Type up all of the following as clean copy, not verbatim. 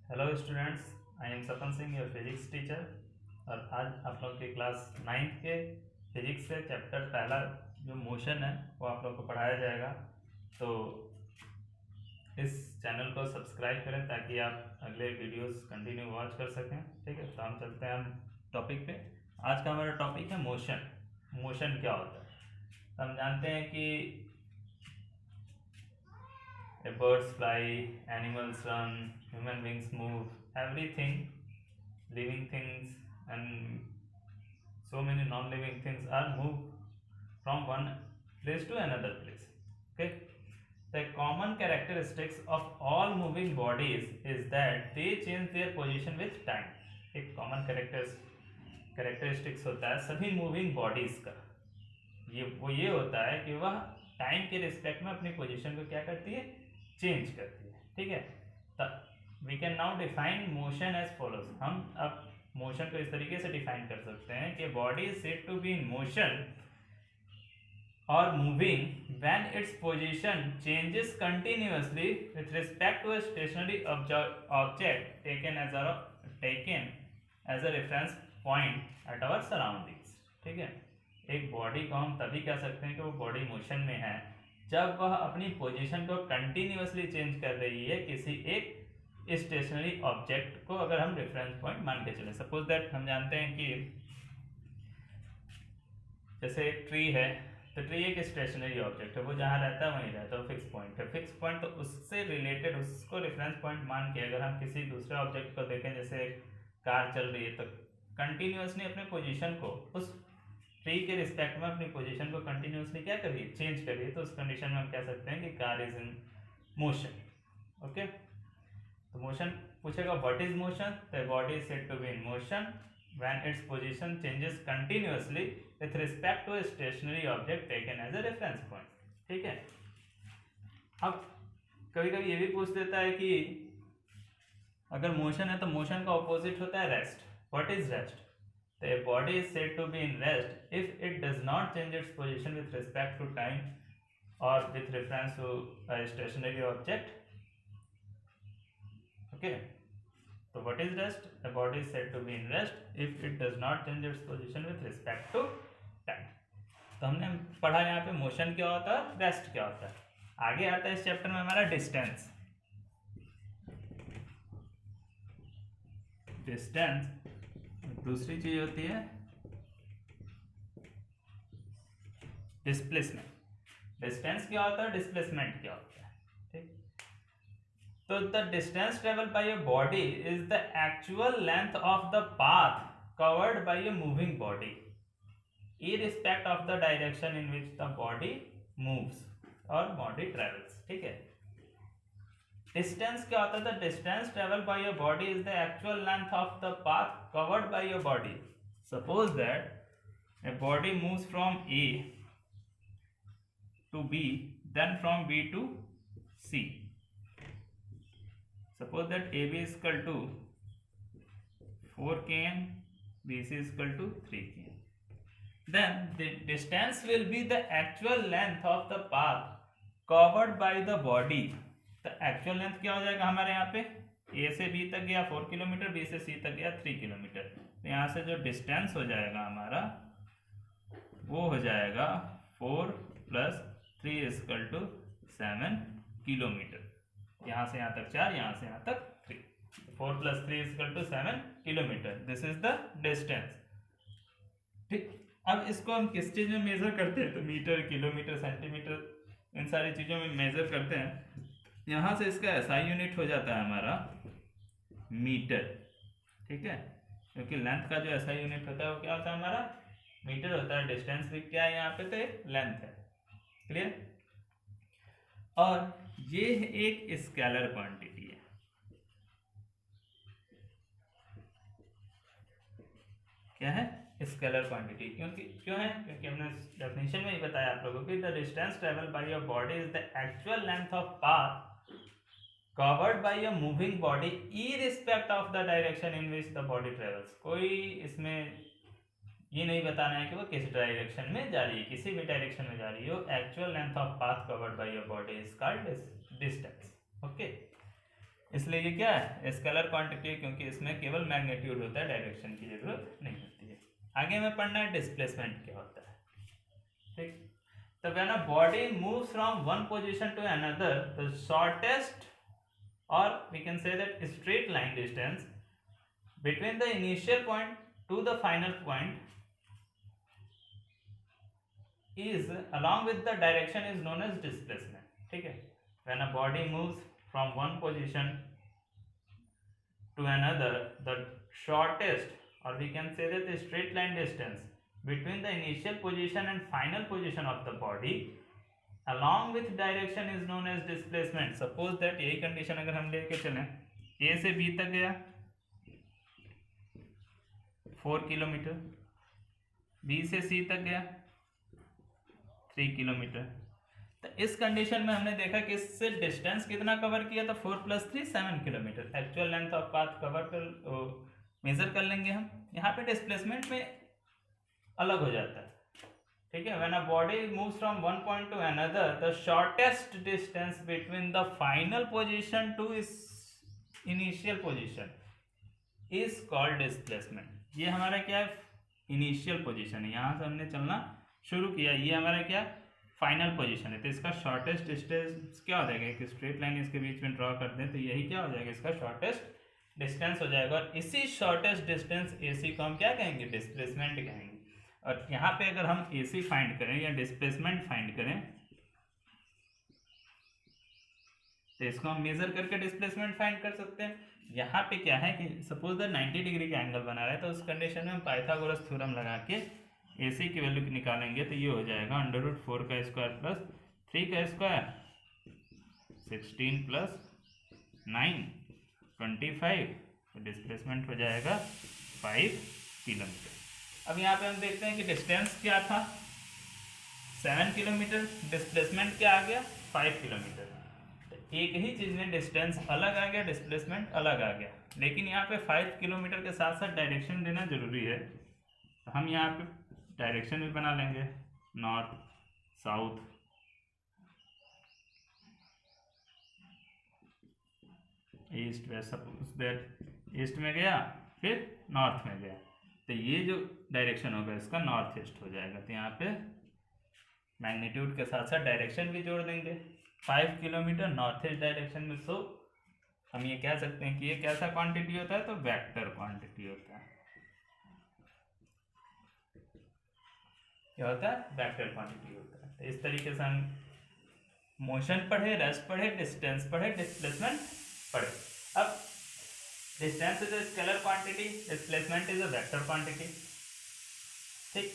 Hello students, I am Sapan Singh, your physics teacher. और आज आप लोग के क्लास 9th के फिजिक्स से चैप्टर पहला जो मोशन है वो आप लोग को पढ़ाया जाएगा। तो इस चैनल को सब्सक्राइब करें ताकि आप अगले वीडियोस कंटिन्यू वॉच कर सकें। ठीक है, तो हम चलते हैं हम टॉपिक पे। आज का हमारा टॉपिक है मोशन। मोशन क्या होता है? तो हम जानते हैं कि birds fly, animals run, human beings move, everything, living things and so many non-living things are moved from one place to another place. Okay, the common characteristics of all moving bodies is that they change their position with time. एक common characteristics होता है सभी moving bodies का, ये होता है कि वह टाइम के रिस्पेक्ट में अपनी पोजीशन को क्या करती है, चेंज करती है। ठीक है, तब we can now define motion as follows. हम अब मोशन को इस तरीके से डिफाइन कर सकते हैं कि body is said to be in motion और moving when its position changes continuously with respect to a stationary object taken as a reference point at our surroundings. ठीक है, एक बॉडी को हम तभी कह सकते हैं कि वो बॉडी मोशन में है जब वह अपनी पोजीशन को कंटिन्यूअसली चेंज कर रही है किसी एक स्टेशनरी ऑब्जेक्ट को अगर हम रेफरेंस पॉइंट मान के चले। सपोज दैट हम जानते हैं कि जैसे एक ट्री है, तो ट्री एक स्टेशनरी ऑब्जेक्ट है, वो जहाँ रहता है वहीं रहता है, फिक्स पॉइंट है। फिक्स पॉइंट तो उससे रिलेटेड उसको रेफरेंस पॉइंट मान के अगर हम किसी दूसरे ऑब्जेक्ट को देखें, जैसे कार चल रही है, तो कंटिन्यूअसली अपने पोजीशन को उस ट्री के रिस्पेक्ट में अपनी पोजीशन को कंटिन्यूअसली क्या करिए, चेंज करिए। तो उस कंडीशन में हम कह सकते हैं कि car is in motion. Okay, तो मोशन पूछेगा व्हाट इज मोशन, तो body is said to be in motion when its position changes continuously with respect to a stationary object taken as a reference point. ठीक है, अब कभी कभी ये भी पूछ देता है कि अगर मोशन है तो मोशन का ऑपोजिट होता है rest. What is rest? The body is said to be in rest if it does not change its position with respect to time or with reference to a stationary object. Okay, so what is rest? The body is said to be in rest if it does not change its position with respect to time. तो हमने पढ़ा यहाँ पे motion क्या होता है, rest क्या होता है। आगे आता है इस चैप्टर में हमारा डिस्टेंस। डिस्टेंस दूसरी चीज होती है डिस्प्लेसमेंट। डिस्टेंस क्या होता है, डिस्प्लेसमेंट क्या होता है। ठीक, तो the distance travel bye a body is the actual length of the path covered bye a moving body irrespect of the direction in which the body moves or body travels। ठीक है, distance क्या होता है, the distance travel by your body is the actual length of the path covered by your body. Suppose that a body moves from A to B then from B to C. Suppose that A B is equal to 4 km, B C is equal to 3 km, then the distance will be the actual length of the path covered by the body। तो actual length क्या हो जाएगा हमारे यहाँ पे, ए से B तक गया 4 किलोमीटर, बी से सी तक गया 3 किलोमीटर। तो यहाँ से जो डिस्टेंस हो जाएगा हमारा वो हो जाएगा 4 + 3 = 7 किलोमीटर। यहाँ से यहाँ तक 4, यहाँ से यहाँ तक 3, 4 + 3 = 7 kilometre. This is the distance. ठीक, अब इसको हम किस चीज में मेजर करते हैं, तो मीटर, किलोमीटर, सेंटीमीटर, इन सारी चीजों में मेजर करते हैं। यहां से इसका एसआई यूनिट हो जाता है हमारा मीटर। ठीक है, क्योंकि लेंथ का जो एसआई यूनिट होता है वो क्या होता है, हमारा मीटर होता है। डिस्टेंस भी क्या है यहाँ पे, तो लेंथ है। क्लियर? और ये एक स्केलर क्वांटिटी है। क्या है, स्केलर क्वांटिटी। क्यों है, क्योंकि हमने डेफिनेशन में ही बताया आप लोगों को, the distance travel by your body is the actual length of path covered bye a moving body irrespect of the direction in which the body travels. कोई इसमें ये नहीं बताना है कि वो किस डायरेक्शन में जा रही है, किसी भी डायरेक्शन में जा रही हो। Actual length of path covered by your body is called distance. Okay, इसलिए ये क्या है, स्केलर क्वांटिटी है, क्योंकि इसमें केवल मैग्नीट्यूड होता है, डायरेक्शन की जरूरत नहीं होती है। आगे हमें पढ़ना है डिस्प्लेसमेंट क्या होता है। ठीक, तो when a body moves from one position to another, the shortest or we can say that straight line distance between the initial point to the final point is along with the direction is known as displacement. ठीक है, when a body moves from one position to another, the shortest or we can say that the straight line distance between the initial position and final position of the body along with direction is known as displacement. Suppose that यही condition अगर हम लेके चलें, A से B तक गया 4 kilometre, B से C तक गया 3 किलोमीटर। तो इस कंडीशन में हमने देखा कि इससे डिस्टेंस कितना कवर किया था, 4 + 3 7 kilometre. Actual length of path cover कर मेजर कर लेंगे हम। यहाँ पे डिस्प्लेसमेंट में अलग हो जाता है। ठीक है, when a body moves from one point to another, the shortest distance between the final position to its initial position is called displacement. ये हमारा क्या है, इनिशियल पोजीशन है, यहाँ से हमने चलना शुरू किया, ये हमारा क्या फाइनल पोजीशन है। तो इसका शॉर्टेस्ट डिस्टेंस क्या हो जाएगा, एक स्ट्रेट लाइन इसके बीच में ड्रॉ कर दें तो यही क्या हो जाएगा, इसका शॉर्टेस्ट डिस्टेंस हो जाएगा। और इसी शॉर्टेस्ट डिस्टेंस AC को हम क्या कहेंगे, डिस्प्लेसमेंट कहेंगे। और यहाँ पे अगर हम AC फाइंड करें या डिस्प्लेसमेंट फाइंड करें तो इसको हम मेजर करके डिस्प्लेसमेंट फाइंड कर सकते हैं। यहाँ पे क्या है कि सपोज द 90 डिग्री का एंगल बना रहा है, तो उस कंडीशन में हम पाइथागोरस थ्योरम लगा के AC की वैल्यू निकालेंगे तो ये हो जाएगा √4 का स्क्वायर प्लस 3 का स्क्वायर 16 प्लस 9 25, तो डिस्प्लेसमेंट हो जाएगा 5 किलोमीटर। अब यहाँ पे हम देखते हैं कि डिस्टेंस क्या था 7 किलोमीटर, डिस्प्लेसमेंट क्या आ गया 5 किलोमीटर। तो एक ही चीज़ में डिस्टेंस अलग आ गया, डिस्प्लेसमेंट अलग आ गया, लेकिन यहाँ पे 5 किलोमीटर के साथ साथ डायरेक्शन देना जरूरी है। तो हम यहाँ पे डायरेक्शन भी बना लेंगे, north south, east west. Suppose that east में गया फिर नॉर्थ में गया, तो ये जो डायरेक्शन होगा इसका नॉर्थ ईस्ट हो जाएगा। तो यहाँ पे मैग्नीट्यूड के साथ साथ डायरेक्शन भी जोड़ देंगे, 5 किलोमीटर नॉर्थ ईस्ट डायरेक्शन में। सो हम ये कह सकते हैं कि ये कैसा क्वांटिटी होता है, तो वेक्टर क्वांटिटी होता है। क्या होता है, वेक्टर क्वांटिटी होता है। तो इस तरीके से हम मोशन पढ़े, रेस्ट पढ़े, डिस्टेंस पढ़े, डिस्प्लेसमेंट पढ़े। अब distance is a scalar quantity, displacement is a vector quantity. ठीक,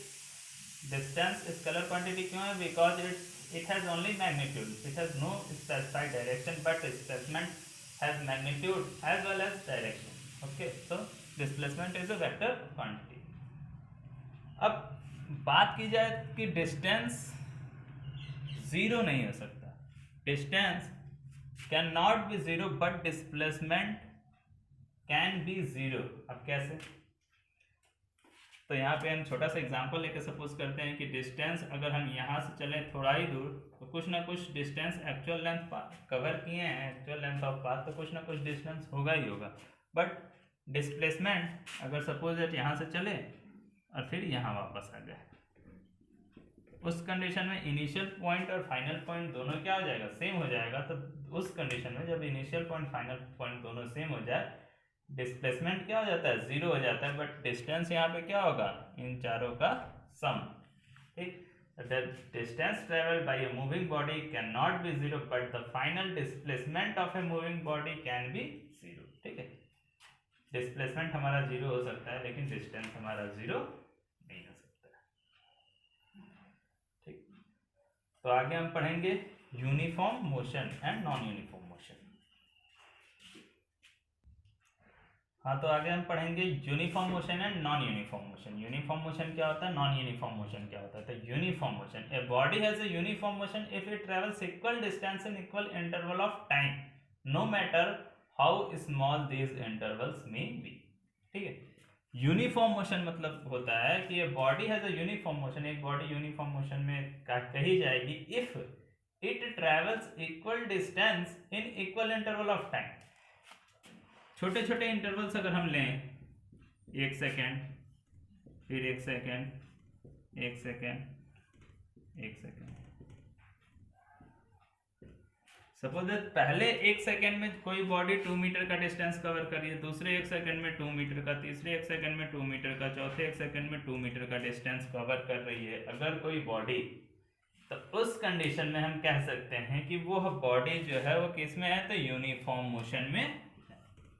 डिस्टेंस स्केलर क्वांटिटी क्यों है, because it has only magnitude, it has no specified direction, but displacement has magnitude as well as direction. Okay, so displacement is a vector quantity. अब बात की जाए कि distance zero नहीं हो सकता, distance can not be zero but displacement can be zero. अब कैसे, तो यहाँ पे हम छोटा सा एग्जांपल लेकर सपोज करते हैं कि डिस्टेंस अगर हम यहाँ से चले थोड़ा ही दूर तो कुछ ना कुछ डिस्टेंस एक्चुअल लेंथ कवर किए हैं, एक्चुअल लेंथ ऑफ पाथ, तो कुछ ना कुछ डिस्टेंस होगा ही होगा। बट डिस्प्लेसमेंट अगर सपोज दैट यहाँ से चले और फिर यहाँ वापस आ गए, उस कंडीशन में इनिशियल पॉइंट और फाइनल पॉइंट दोनों क्या हो जाएगा, सेम हो जाएगा। तो उस कंडीशन में जब इनिशियल पॉइंट फाइनल पॉइंट दोनों सेम हो जाए, डिस्प्लेसमेंट क्या हो जाता है, जीरो हो जाता है, बट डिस्टेंस यहाँ पे क्या होगा, इन चारों का सम। ठीक, the distance traveled by a moving body cannot be zero, but the final displacement of a moving body can be zero। ठीक है, डिस्प्लेसमेंट हमारा जीरो हो सकता है लेकिन डिस्टेंस हमारा जीरो नहीं हो सकता। ठीक, तो आगे हम पढ़ेंगे uniform motion and non uniform motion. हाँ, तो आगे हम पढ़ेंगे uniform motion and non uniform motion. Uniform motion क्या होता है, नॉन यूनिफॉर्म मोशन क्या होता है। तो uniform motion, a body has a uniform motion if it travels equal distance in equal interval of time, no matter how small these intervals may be. ठीक है, uniform motion मतलब होता है कि a body has a uniform motion, एक body uniform motion में कही जाएगी if it travels equal distance in equal interval of time. छोटे छोटे इंटरवल्स अगर हम लें, 1 सेकेंड, फिर 1 second, 1 second, 1 second, suppose that पहले 1 सेकेंड में कोई बॉडी 2 मीटर का डिस्टेंस कवर कर रही है, दूसरे 1 सेकेंड में 2 मीटर का, तीसरे 1 सेकेंड में 2 मीटर का, चौथे 1 सेकेंड में 2 मीटर का डिस्टेंस कवर कर रही है अगर कोई बॉडी, तो उस कंडीशन में हम कह सकते हैं कि वो बॉडी जो है वो किस में है, तो यूनिफॉर्म मोशन में है।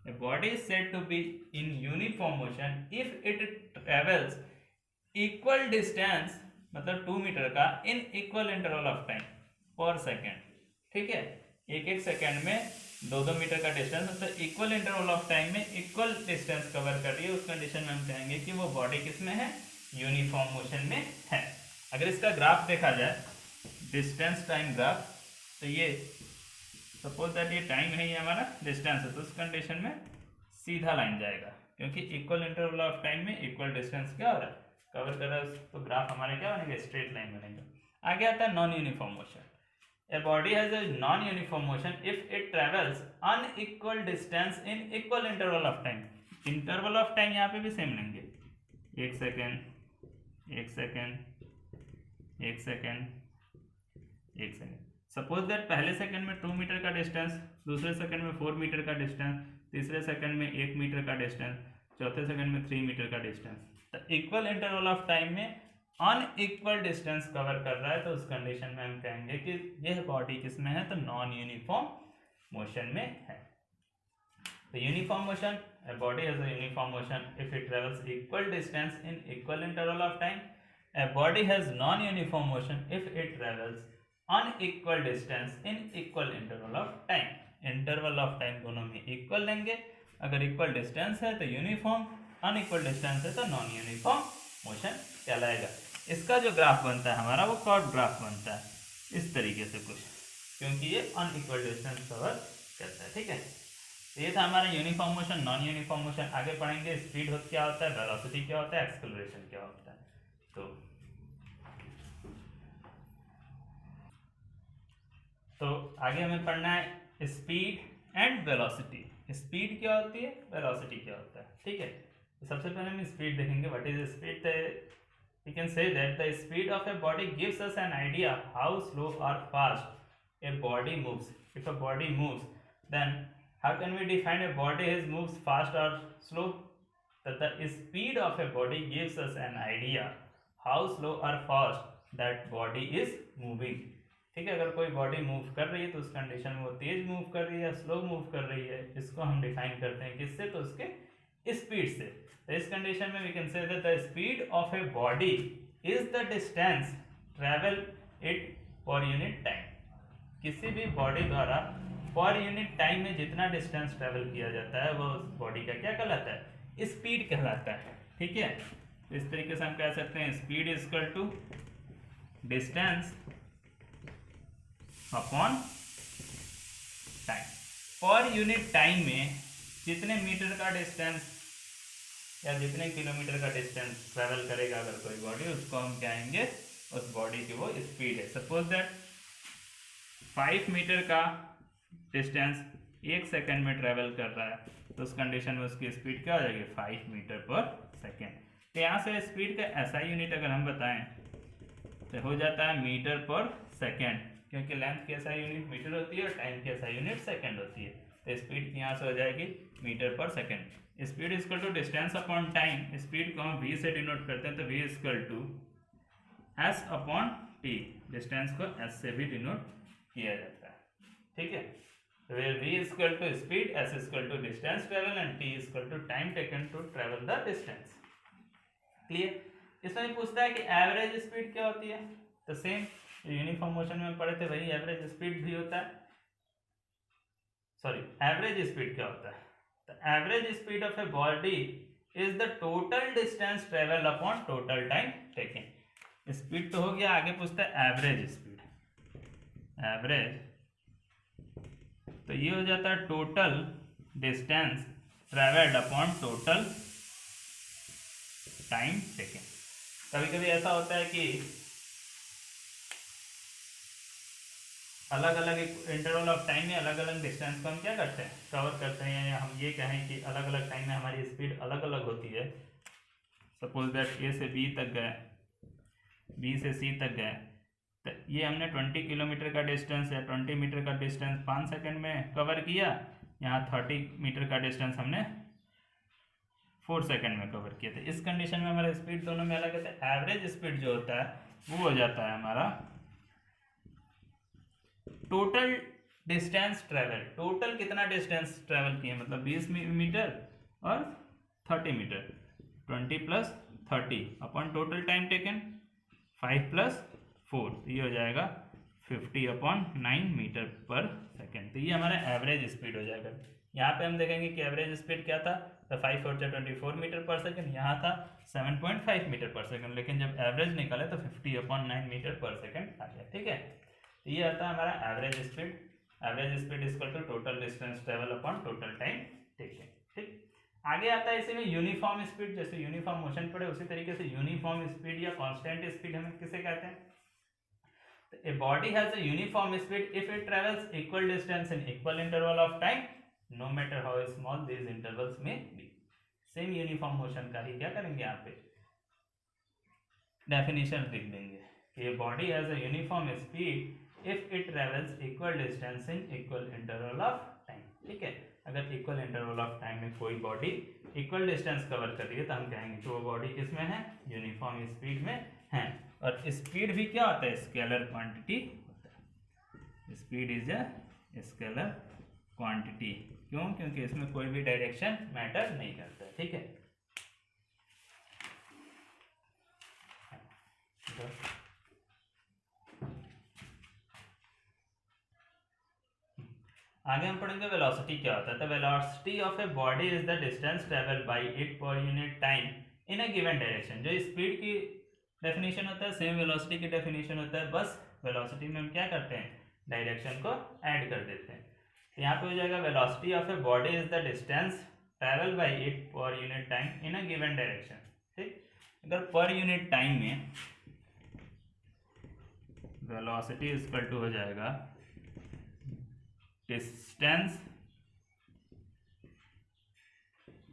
A body is said to be in uniform motion if it travels equal distance, मतलब 2 मीटर का, in equal interval of time per second। ठीक है, एक एक सेकेंड में 2-2 मीटर का डिस्टेंस, मतलब इक्वल इंटरवल ऑफ टाइम में इक्वल डिस्टेंस कवर कर रही है, उस कंडीशन में हम कहेंगे कि वो बॉडी किस में है, यूनिफॉर्म मोशन में है। अगर इसका ग्राफ देखा जाए, डिस्टेंस टाइम ग्राफ, तो ये सपोज दैट ये टाइम है, ये हमारा डिस्टेंस है, तो उस कंडीशन में सीधा लाइन जाएगा, क्योंकि इक्वल इंटरवल ऑफ टाइम में इक्वल डिस्टेंस क्या हो रहा है, कवर कर रहा है, तो ग्राफ हमारे क्या बनेंगे, स्ट्रेट लाइन बनेंगे। आगे आता है non uniform motion. A body has a non-uniform motion if it travels unequal distance in equal interval of time। Interval of time यहाँ पे भी सेम लेंगे, 1 second, 1 second, 1 second, 1 second. Suppose that पहले second में 2 मीटर का distance, दूसरे second में 4 metre का डिस्टेंस, तीसरे सेकंड में 1 मीटर का डिस्टेंस, चौथे सेकंड में 3 मीटर का डिस्टेंस, तो इक्वल इंटरवल ऑफ टाइम में अनइक्वल डिस्टेंस कवर कर रहा है, तो उस कंडीशन में हम कहेंगे कि यह बॉडी किसमें है, तो नॉन यूनिफॉर्म मोशन में है। तो uniform motion, a body has a uniform motion if it travels equal distance in equal interval of time। a body has non-uniform motion if it travels unequal distance in equal interval of time। Interval of time दोनों में equal लेंगे, अगर equal distance है तो uniform, unequal distance है तो non uniform motion कहलाएगा। इसका जो ग्राफ बनता है हमारा, वो कर्व ग्राफ बनता है इस तरीके से कुछ, क्योंकि ये अनइक्वल डिस्टेंस कवर करता है। ठीक है, तो ये था हमारा uniform motion, non uniform motion. आगे पढ़ेंगे स्पीड क्या होता है, वेलोसिटी क्या होता है, एक्सेलरेशन क्या होता है। तो आगे हमें पढ़ना है स्पीड एंड वेलोसिटी। स्पीड क्या होती है, वेलोसिटी क्या होता है। ठीक है, तो सबसे पहले हम स्पीड देखेंगे। What is speed? We can say that the speed of a body gives us an idea how slow or fast a body moves. If a body moves, then how can we define a body is moves fast or slow? That the speed of a body gives us an idea how slow or fast that body is moving। ठीक है, अगर कोई body move कर रही है तो उस condition में वो तेज मूव कर रही है या स्लो मूव कर रही है, इसको हम डिफाइन करते हैं किससे, तो उसके स्पीड से। तो इस कंडीशन में we can say that the speed of a body is the distance travel it per unit time. किसी भी बॉडी द्वारा पर यूनिट टाइम में जितना डिस्टेंस ट्रेवल किया जाता है वो उस बॉडी का क्या कहलाता है, स्पीड कहलाता है। ठीक है, तो इस तरीके से हम कह सकते हैं speed is equal to distance upon time. Per unit time में जितने मीटर का डिस्टेंस या जितने किलोमीटर का डिस्टेंस ट्रेवल करेगा अगर कोई बॉडी, उसको हम कहेंगे उस बॉडी की वो स्पीड है। सपोज दैट 5 मीटर का डिस्टेंस 1 सेकेंड में ट्रेवल कर रहा है, तो उस कंडीशन में उसकी स्पीड क्या हो जाएगी, 5 मीटर पर सेकेंड। तो यहाँ से स्पीड का ऐसा यूनिट अगर हम बताएं तो हो जाता है मीटर पर सेकेंड, क्योंकि लेंथ की ऐसा यूनिट मीटर होती है और टाइम की ऐसा यूनिट सेकेंड होती है। तो स्पीड यहाँ से हो जाएगी meter per second. Speed equal to distance upon time. Speed को हम v से डिनोट करते हैं, तो v equal to s upon t। Distance को s से भी डिनोट किया जाता है। ठीक है, तो v equal to speed, s equal to distance travel and t equal to time taken to travel the distance. Clear? इसमें भी पूछता है कि एवरेज स्पीड क्या होती है, तो सेम यूनिफॉर्म मोशन में पढ़े थे वही एवरेज स्पीड भी होता है। सॉरी, एवरेज स्पीड क्या होता है, the average speed of a body is the total distance traveled upon total time taken। Speed तो हो गया, आगे पूछता है एवरेज स्पीड। एवरेज तो ये हो जाता है total distance travelled upon total time taken. कभी कभी ऐसा होता है कि अलग अलग इंटरवल ऑफ टाइम में अलग अलग डिस्टेंस को हम क्या करते हैं, कवर करते हैं, या हम ये कहें कि अलग अलग टाइम में हमारी स्पीड अलग अलग होती है। सपोज दैट ए से बी तक गए, बी से सी तक गए, तो ये हमने 20 किलोमीटर का डिस्टेंस या 20 मीटर का डिस्टेंस 5 सेकंड में कवर किया, यहाँ 30 मीटर का डिस्टेंस हमने 4 सेकंड में कवर किया। तो इस कंडीशन में हमारा स्पीड दोनों में अलग है, तो एवरेज स्पीड जो होता है वो हो जाता है हमारा टोटल डिस्टेंस ट्रेवल। टोटल कितना डिस्टेंस ट्रेवल किए, मतलब 20 मीटर और 30 meter, 20 plus 30 upon total time taken 5 plus 4, तो ये हो जाएगा 50 अपॉन 9 मीटर पर सेकेंड। तो ये हमारा एवरेज स्पीड हो जाएगा। यहाँ पे हम देखेंगे कि एवरेज स्पीड क्या था, तो 5 और 24 मीटर पर सेकेंड, यहाँ था 7.5 मीटर पर सेकेंड, लेकिन जब एवरेज निकाले तो 50 अपॉन 9 मीटर पर सेकेंड आ गया। ठीक है, तो ये आता है हमारा average speed. Average speed equal to total distance travel upon total time taken. ठीक, आगे आता है इसी में यूनिफॉर्म स्पीड। जैसे यूनिफॉर्म मोशन पड़े उसी तरीके से यूनिफॉर्म स्पीड या कांस्टेंट स्पीड हमें किसे कहते हैं। A body has a uniform speed if it travels equal distance in equal interval of time, no matter how small these intervals may be. Same uniform motion का ही क्या करेंगे यहाँ पे डेफिनेशन लिख देंगे कि body has a uniform speed if it travels equal distance in equal interval of time. ठीक है, अगर इक्वल इंटरवल ऑफ टाइम में कोई बॉडी इक्वल डिस्टेंस कवर कर रही है तो हम कहेंगे कि वो बॉडी किसमें है, यूनिफॉर्म स्पीड में है। और स्पीड भी क्या होता है, स्केलर क्वांटिटी होता है। Speed is a scalar quantity, क्यों, क्योंकि इसमें कोई भी डायरेक्शन मैटर नहीं करता है। ठीक है, आगे हम पढ़ेंगे वेलोसिटी क्या होता है। तो velocity of a body is the distance travel bye it per unit time in a given direction. जो स्पीड की डेफिनेशन होता है सेम वेलोसिटी की डेफिनेशन होता है, बस वेलोसिटी में हम क्या करते हैं, डायरेक्शन को ऐड कर देते हैं। तो यहाँ पे हो जाएगा velocity of a body is the distance travel bye it per unit time in a given direction. ठीक, अगर पर यूनिट टाइम में वेलोसिटी इक्वल टू हो जाएगा distance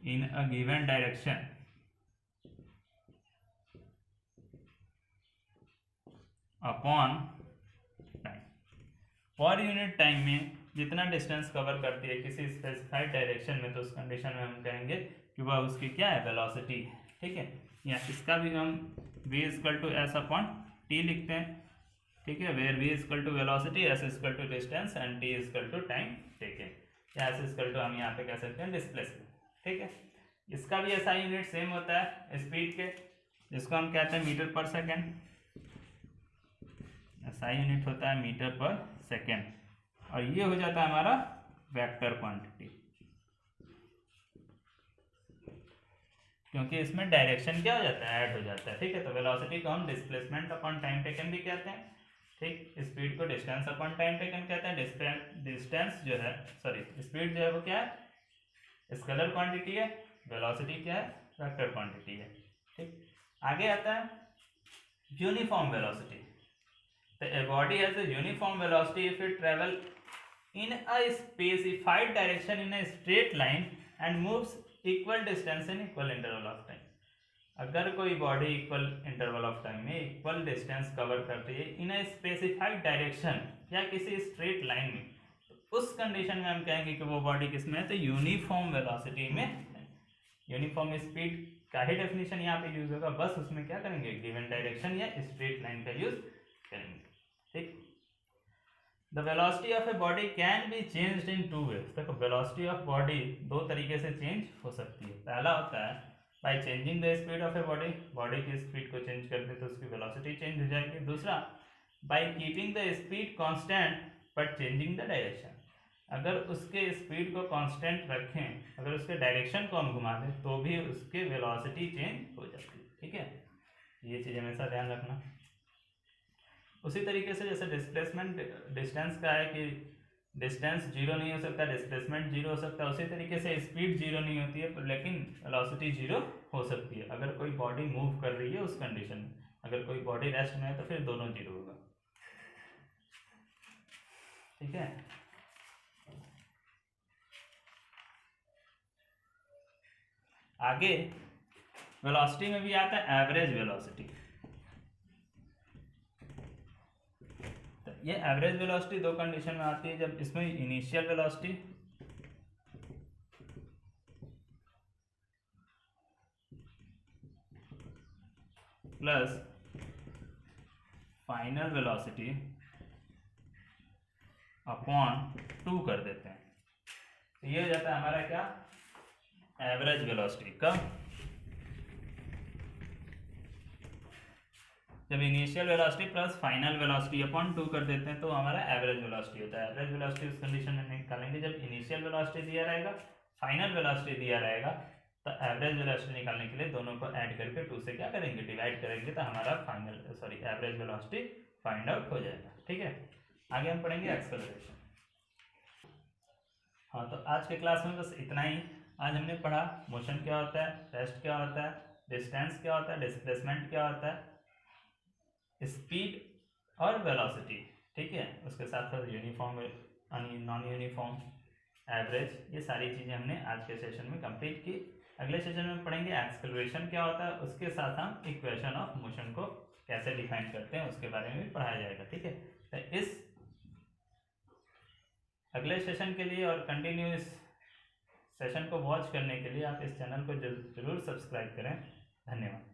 in a given direction upon time. Per unit time में जितना distance cover करती है किसी स्पेसिफाइड डायरेक्शन में, तो उस कंडीशन में हम कहेंगे कि वह उसकी क्या है, वेलोसिटी। ठीक है, या इसका भी हम v equal to S upon T लिखते हैं। ठीक है, where v equal to velocity, s equal to distance and t equal to time taken, या s इक्वल टू हम यहाँ पे कह सकते हैं डिस्प्लेसमेंट। ठीक है, इसका भी ऐसा यूनिट सेम होता है स्पीड के, जिसको हम कहते हैं मीटर पर सेकेंड। ऐसा यूनिट होता है मीटर पर सेकेंड, और ये हो जाता है हमारा वेक्टर क्वांटिटी, क्योंकि इसमें डायरेक्शन क्या हो जाता है, ऐड हो जाता है। ठीक है, तो वेलोसिटी को हम डिस्प्लेसमेंट अपॉन टाइम टेकन भी कहते हैं। ठीक, स्पीड को डिस्टेंस अपॉन टाइम टेकन कहते हैं। डिस्टेंस जो है, सॉरी, स्पीड जो है वो क्या है, स्केलर क्वांटिटी है, वेलोसिटी क्या है, वेक्टर क्वांटिटी है। ठीक, आगे आता है यूनिफॉर्म वेलोसिटी। तो a body has a uniform velocity if it travel in a specified direction in a straight line and moves equal distance in equal interval of time। अगर कोई body equal interval of time में equal distance cover करती है इन a specified direction या किसी straight line में, तो उस कंडीशन में हम कहेंगे कि वो बॉडी किसमें है, तो यूनिफॉर्म वेलोसिटी में। यूनिफॉर्म स्पीड का ही डेफिनेशन यहाँ पे यूज होगा, बस उसमें क्या करेंगे, गिवन डायरेक्शन या स्ट्रेट लाइन का यूज करेंगे। ठीक, the velocity of a body can be changed in two ways. देखो, वेलोसिटी ऑफ बॉडी दो तरीके से चेंज हो सकती है। पहला होता है by changing the speed of a body, body की स्पीड को चेंज कर दे तो उसकी वेलोसिटी चेंज हो जाएगी। दूसरा, by keeping the speed constant but changing the direction. अगर उसके स्पीड को कांस्टेंट रखें, अगर उसके डायरेक्शन को हम घुमा दें तो भी उसकी वेलोसिटी चेंज हो जाती है। ठीक है, ये चीज़ हमेशा ध्यान रखना। उसी तरीके से जैसे डिस्प्लेसमेंट डिस्टेंस का है कि डिस्टेंस जीरो नहीं हो सकता, डिस्प्लेसमेंट जीरो हो सकता है, उसी तरीके से स्पीड जीरो नहीं होती है लेकिन वेलोसिटी जीरो हो सकती है अगर कोई बॉडी मूव कर रही है उस कंडीशन में। अगर कोई बॉडी रेस्ट में है तो फिर दोनों जीरो होगा। ठीक है। आगे वेलोसिटी में भी आता है एवरेज वेलोसिटी। तो ये एवरेज वेलोसिटी दो कंडीशन में आती है, जब इसमें initial velocity plus final velocity upon 2 कर देते हैं, तो ये हो जाता है हमारा क्या, एवरेज वेलोसिटी। कब, जब initial velocity plus final velocity upon 2 कर देते हैं तो हमारा एवरेज वेलोसिटी होता है। एवरेज वेलोसिटी उस कंडीशन में निकालेंगे जब इनिशियल वेलोसिटी दिया रहेगा, फाइनल वेलोसिटी दिया रहेगा, तो एवरेज वेलोसिटी निकालने के लिए दोनों को ऐड करके 2 से क्या करेंगे, डिवाइड करेंगे, तो हमारा एवरेज वेलोसिटी फाइंड आउट हो जाएगा। ठीक है, आगे हम पढ़ेंगे एक्सेलरेशन। हाँ, तो आज के क्लास में बस इतना ही। आज हमने पढ़ा मोशन क्या होता है, रेस्ट क्या होता है, डिस्टेंस क्या होता है, डिस्प्लेसमेंट क्या होता है, स्पीड और वेलोसिटी। ठीक है, उसके साथ साथ यूनिफॉर्म, नॉन यूनिफॉर्म, एवरेज, ये सारी चीज़ें हमने आज के सेशन में कंप्लीट की। अगले सेशन में पढ़ेंगे एक्सेलरेशन क्या होता है, उसके साथ हम इक्वेशन ऑफ मोशन को कैसे डिफाइन करते हैं उसके बारे में भी पढ़ाया जाएगा। ठीक है, तो इस अगले सेशन के लिए और कंटिन्यू इस सेशन को वॉच करने के लिए आप इस चैनल को जरूर सब्सक्राइब करें। धन्यवाद।